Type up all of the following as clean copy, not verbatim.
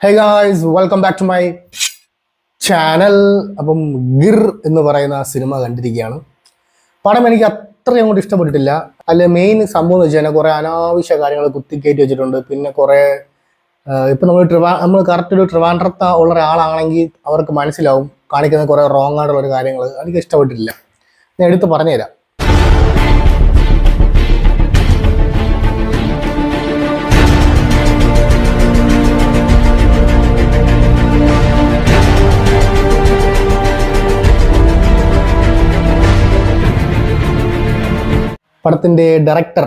Hey guys, welcome back to my channel. അപ്പം ഗിർ എന്ന് പറയുന്ന സിനിമ കണ്ടിരിക്കുകയാണ്. പടം എനിക്ക് അത്രയും അങ്ങോട്ട് ഇഷ്ടപ്പെട്ടിട്ടില്ല. അതിൽ മെയിൻ സംഭവം എന്ന് വെച്ചാൽ കുറേ അനാവശ്യ കാര്യങ്ങൾ കുത്തിക്കയറ്റി വെച്ചിട്ടുണ്ട്. പിന്നെ കുറേ ഇപ്പം നമ്മൾ കറക്റ്റ് ഒരു ട്രിവാൻഡ്രത്ത് ഉള്ള ഒരാളാണെങ്കിൽ അവർക്ക് മനസ്സിലാവും കാണിക്കുന്ന കുറേ റോങ് ആയിട്ടുള്ള ഒരു കാര്യങ്ങൾ എനിക്ക് ഇഷ്ടപ്പെട്ടിട്ടില്ല. ഞാൻ എടുത്ത് പറഞ്ഞുതരാം. പടത്തിൻ്റെ ഡയറക്ടർ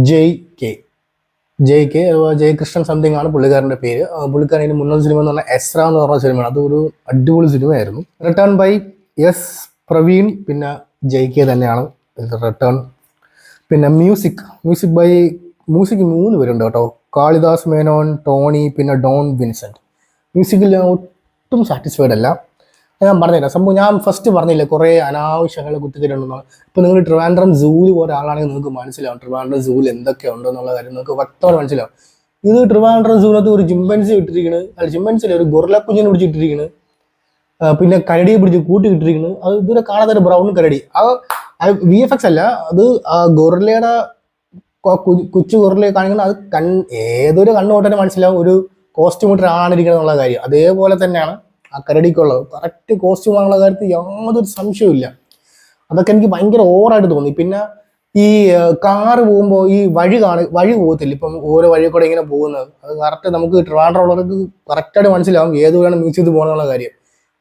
ജയ് കെ ജയകൃഷ്ണൻ സംതിങ് ആണ് പുള്ളിക്കാരൻ്റെ പേര്. പുള്ളിക്കാരൻ്റെ മുന്നോട്ട് സിനിമ എന്ന് പറഞ്ഞാൽ എസ്ര എന്ന് പറഞ്ഞ സിനിമയാണ്. അതൊരു അടിപൊളി സിനിമയായിരുന്നു. റിട്ടേൺ ബൈ എസ് പ്രവീൺ, പിന്നെ ജയ് കെ തന്നെയാണ് റിട്ടേൺ. പിന്നെ മ്യൂസിക് 3 പേരുണ്ട് കേട്ടോ. കാളിദാസ് മേനോൻ, ടോണി, പിന്നെ ഡോൺ വിൻസെന്റ്. മ്യൂസിക്കിൽ ഞാൻ ഒട്ടും സാറ്റിസ്ഫൈഡ് അല്ല. ഞാൻ പറഞ്ഞില്ല സംഭവം. ഞാൻ ഫസ്റ്റ് പറഞ്ഞില്ല കുറേ അനാവശ്യങ്ങൾ കുത്തിക്കലുണ്ടെന്ന്. ഇപ്പോൾ നിങ്ങൾ ട്രിവാൻഡ്രം സൂവിൽ പോലെ ആളാണെങ്കിൽ നിങ്ങൾക്ക് മനസ്സിലാവും ട്രിവാൻഡ്രം സൂവിൽ എന്തൊക്കെ ഉണ്ടെന്നുള്ള കാര്യം നിങ്ങൾക്ക് വ്യക്തമായി മനസ്സിലാവും. ഇത് ട്രിവാൻഡ്രം സൂവിനകത്ത് ഒരു ചിമ്പൻസി ഇട്ടിരിക്കുന്നത്, അല്ല ചിമ്പൻസിലെ ഒരു ഗൊറില്ല കുഞ്ഞിനെ പിടിച്ചിട്ടിരിക്കുന്നത്, പിന്നെ കരടിയെ പിടിച്ച് കൂട്ടിയിട്ടിരിക്കുന്നത്. അത് ഇതുവരെ കാണാത്ത ഒരു ബ്രൗൺ കരടി. അത് VFX അല്ല, അത് ആ ഗൊറില്ലയുടെ കൊച്ചു ഗൊറില്ലയെ കാണിക്കുന്നത്. അത് ഏതൊരു കണ്ണുകൊണ്ടന്നെ മനസ്സിലാവും ഒരു കോസ്റ്റ്യൂം ഇട്ട് ആണിരിക്കണം എന്നുള്ള കാര്യം. അതേപോലെ തന്നെയാണ് ആ കരടിക്കുള്ളത്. കറക്റ്റ് കോസ്റ്റ്യൂം ആണുള്ള കാര്യത്തിൽ യാതൊരു സംശയവും. അതൊക്കെ എനിക്ക് ഭയങ്കര ഓവറായിട്ട് തോന്നി. പിന്നെ ഈ കാറ് പോകുമ്പോൾ ഈ വഴി പോകത്തില്ല. ഇപ്പം ഓരോ വഴി കൂടെ ഇങ്ങനെ പോകുന്നത്, അത് കറക്റ്റ് നമുക്ക് ട്രിവാൻഡ്രം ഉള്ളവർക്ക് കറക്റ്റായിട്ട് മനസ്സിലാവും ഏത് വേണം മ്യൂസിയത്തിൽ പോകണമെന്നുള്ള കാര്യം.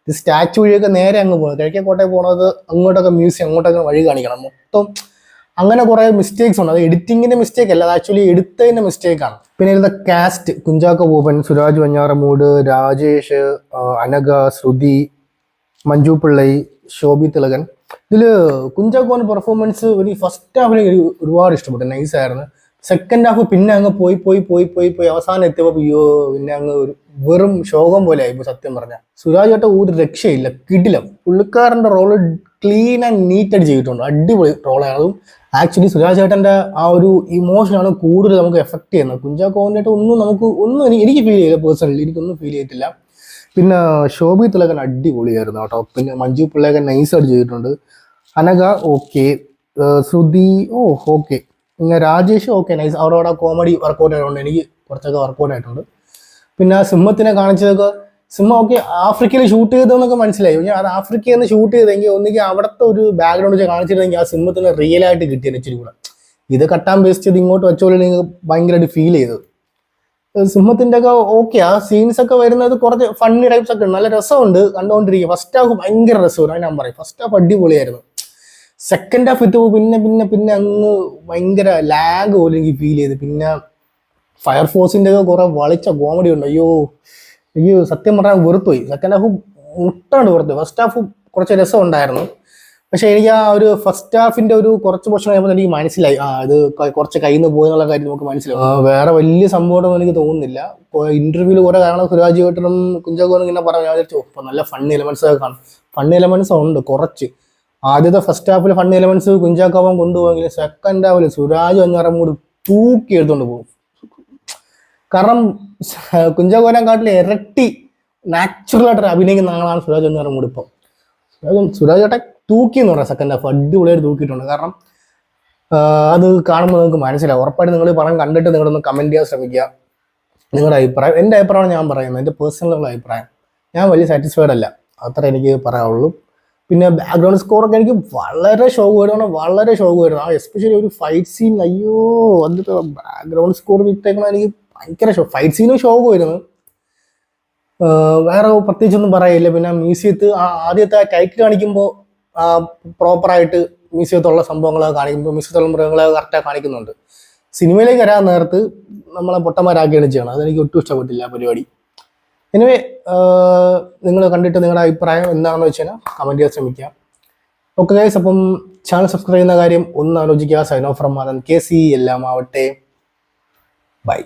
ഇത് സ്റ്റാച്ചു വഴിയൊക്കെ നേരെ അങ്ങ് പോകുന്നത്, കിഴക്കേക്കോട്ടെ പോകുന്നത് അങ്ങോട്ടൊക്കെ മ്യൂസിയം, അങ്ങോട്ടൊക്കെ വഴി കാണിക്കണം. മൊത്തം അങ്ങനെ കുറേ മിസ്റ്റേക്സ് ഉണ്ട്. അത് എഡിറ്റിങ്ങിന്റെ മിസ്റ്റേക്ക് അല്ല, അത് ആക്ച്വലി എടുത്തതിന്റെ മിസ്റ്റേക്കാണ്. പിന്നെ ഇതിന്റെ കാസ്റ്റ്: കുഞ്ചാക്കോ ബോബൻ, സുരാജ് വെഞ്ഞാറമൂട്, രാജേഷ്, അനഘ, ശ്രുതി, മഞ്ജു പിള്ളൈ, ശോഭി തിലകൻ. ഇതിൽ കുഞ്ചാക്കോന്റെ പെർഫോമൻസ് എനിക്ക് ഫസ്റ്റ് ഹാഫിന് ഒരുപാട് ഇഷ്ടപ്പെട്ടു, നൈസായിരുന്നു. സെക്കൻഡ് ഹാഫ് പിന്നെ അങ്ങ് പോയി അവസാനം എത്തിയപ്പോൾ പിന്നെ അങ്ങ് ഒരു വെറും ശോകം പോലെ ആയി സത്യം പറഞ്ഞാൽ. സുരാജ് ചേട്ടൻ ഒരു രക്ഷയില്ല, കിടിലം. പുള്ളിക്കാരൻ്റെ റോള് ക്ലീൻ ആൻഡ് നീറ്റായിട്ട് ചെയ്തിട്ടുണ്ട്, അടിപൊളി റോളാണ്. അതും ആക്ച്വലി സുരാജ് ചേട്ടൻ്റെ ആ ഒരു ഇമോഷനാണ് കൂടുതൽ നമുക്ക് എഫക്ട് ചെയ്യുന്നത്. കുഞ്ചാക്കോൻ്റെ ഒന്നും എനിക്ക് ഫീൽ ചെയ്തില്ല, പേഴ്സണലി എനിക്കൊന്നും ഫീൽ ചെയ്തിട്ടില്ല. പിന്നെ ശോഭി തിലകൻ അടിപൊളിയായിരുന്നു കേട്ടോ. പിന്നെ മഞ്ജു പിള്ളയൊക്കെ നൈസായിട്ട് ചെയ്തിട്ടുണ്ട്. അനഘ ഓക്കെ, ശ്രുതി ഓക്കെ, പിന്നെ രാജേഷ് ഓക്കെ, നൈസ്. അവരോടെ കോമഡി വർക്കൗട്ട് ആയതുകൊണ്ട് എനിക്ക് കുറച്ചൊക്കെ വർക്കൗട്ട് ആയിട്ടുണ്ട്. പിന്നെ സിംഹത്തിനെ കാണിച്ചതൊക്കെ, സിംഹം ഓക്കെ ആഫ്രിക്കയിൽ ഷൂട്ട് ചെയ്തതെന്നൊക്കെ മനസ്സിലായി. ഞാൻ അത് ആഫ്രിക്കയിൽ നിന്ന് ഷൂട്ട് ചെയ്തെങ്കിൽ ഒന്നുകിൽ അവിടുത്തെ ഒരു ബാക്ക്ഗ്രൗണ്ട് വെച്ച് കാണിച്ചിരുന്നെങ്കിൽ ആ സിംഹത്തിന് റിയൽ ആയിട്ട് കിട്ടിയത് ഇച്ചിരി കൂടെ. ഇത് കട്ടാൻ പേസ്റ്റ് ചെയ്ത് ഇങ്ങോട്ട് വെച്ചോളൂ നിങ്ങൾക്ക് ഭയങ്കരമായിട്ട് ഫീൽ ചെയ്തത്. സിംഹത്തിൻ്റെ ഒക്കെ ഓക്കെ, ആ സീൻസ് ഒക്കെ വരുന്നത് കുറച്ച് ഫണ്ണി ടൈപ്സ് ഒക്കെ ഉണ്ട്, നല്ല രസമുണ്ട് കണ്ടുകൊണ്ടിരിക്കുക. ഫസ്റ്റ് ഹാഫ് ഭയങ്കര രസമാണ്, ഞാൻ പറയും. ഫസ്റ്റ് ഹാഫ് അടിപൊളിയായിരുന്നു. സെക്കൻഡ് ഹാഫ് എത്തുമ്പോൾ പിന്നെ അങ്ങ് ഭയങ്കര ലാഗ് പോലെ എനിക്ക് ഫീൽ ചെയ്ത്. പിന്നെ ഫയർഫോഴ്സിൻ്റെ ഒക്കെ കുറെ വളിച്ച കോമഡി ഉണ്ട്. എനിക്ക് സത്യം പറഞ്ഞാൽ വെറുത്തുപോയി. സെക്കൻഡ് ഹാഫ് മുട്ടാണ്ട് വെറുത്തു. ഫസ്റ്റ് ഹാഫ് കുറച്ച് രസം ഉണ്ടായിരുന്നു. പക്ഷെ എനിക്ക് ആ ഒരു ഫസ്റ്റ് ഹാഫിന്റെ ഒരു കുറച്ച് പോർഷൻ കഴിയുമ്പോൾ എനിക്ക് മനസ്സിലായി ഇത് കുറച്ച് കയ്യിൽ നിന്ന് പോയി എന്നുള്ള കാര്യം നമുക്ക് മനസ്സിലാവും. വേറെ വലിയ സംഭവം എനിക്ക് തോന്നുന്നില്ല. ഇന്റർവ്യൂവിൽ കുറെ കാരണം സുരാജ് ചേട്ടനും കുഞ്ചാക്കോനും ഇങ്ങനെ പറഞ്ഞു, ഞാൻ വിചാരിച്ചു ഇപ്പൊ നല്ല ഫണ്ണി എലമെന്റ്സ് ഒക്കെ കാണും. ഫണ്ണി എലമെന്റ്സ് ഉണ്ട് കുറച്ച്. ആദ്യത്തെ ഫസ്റ്റ് ഹാഫിൽ ഫണ്ണി എലമെന്റ്സ് കുഞ്ചാക്കോവൻ കൊണ്ടുപോയെങ്കിൽ സെക്കൻഡ് ഹാഫിൽ സുരാജ് വെഞ്ഞാറമൂട് തൂക്കി എടുത്തോണ്ട് പോകും. കാരണം കുഞ്ചാക്കോനെക്കാട്ടിൽ ഇരട്ടി നാച്ചുറൽ ആയിട്ട് അഭിനയിക്കുന്ന ആളാണ് സുരാജ് വെഞ്ഞാറമൂട്. ഇപ്പം സുരാജ് ചേട്ടൻ തൂക്കി എന്ന് പറയാം, സെക്കൻഡ് ഹാഫ് അടിപൊളിയായിട്ട് തൂക്കിയിട്ടുണ്ട്. കാരണം അത് കാണുമ്പോൾ നിങ്ങൾക്ക് മനസ്സിലാവും. ഉറപ്പായിട്ട് നിങ്ങൾ പടം കണ്ടിട്ട് നിങ്ങളൊന്ന് കമന്റ് ചെയ്യാൻ ശ്രമിക്കുക നിങ്ങളുടെ അഭിപ്രായം. എൻ്റെ അഭിപ്രായമാണ് ഞാൻ പറയുന്നത്, എൻ്റെ പേഴ്സണൽ അഭിപ്രായം. ഞാൻ വലിയ സാറ്റിസ്ഫൈഡ് അല്ല, അത്ര എനിക്ക് പറയാനുള്ളൂ. പിന്നെ ബാക്ക്ഗ്രൗണ്ട് സ്കോറൊക്കെ എനിക്ക് വളരെ ഷോക്ക് വരുന്നു. എസ്പെഷ്യലി ഒരു ഫൈറ്റ് സീൻ, അതിൻ്റെ ബാക്ക്ഗ്രൗണ്ട് സ്കോർ വിട്ടേക്കണം. എനിക്ക് ഭയങ്കര ഫൈറ്റ് സീനും ഷോക്ക് വരുന്നു. വേറെ പ്രത്യേകിച്ചൊന്നും പറയില്ല. പിന്നെ മ്യൂസിയത്ത് ആദ്യത്തെ ടൈറ്റിൽ കാണിക്കുമ്പോൾ പ്രോപ്പറായിട്ട് മ്യൂസിയത്തുള്ള സംഭവങ്ങളൊക്കെ കാണിക്കുമ്പോൾ മ്യൂസിയത്തുള്ള മൃഗങ്ങളൊക്കെ കറക്റ്റായി കാണിക്കുന്നുണ്ട്. സിനിമയിലേക്ക് വരാൻ നേരത്ത് നമ്മളെ പൊട്ടന്മാരാക്കിയാണ് ചെയ്യണം. അതെനിക്ക് ഒട്ടും ഇഷ്ടപ്പെട്ടില്ല പരിപാടി. എനിവേ, നിങ്ങൾ കണ്ടിട്ട് നിങ്ങളുടെ അഭിപ്രായം എന്താണെന്ന് വെച്ച് കഴിഞ്ഞാൽ കമൻറ്റ് ചെയ്യാൻ ശ്രമിക്കുക. ഓക്കെ ഗൈസ്, അപ്പം ചാനൽ സബ്സ്ക്രൈബ് ചെയ്യുന്ന കാര്യം ഒന്ന് ആലോചിക്കുക. Sign off from Mathan KC. എല്ലാം ആവട്ടെ, ബൈ.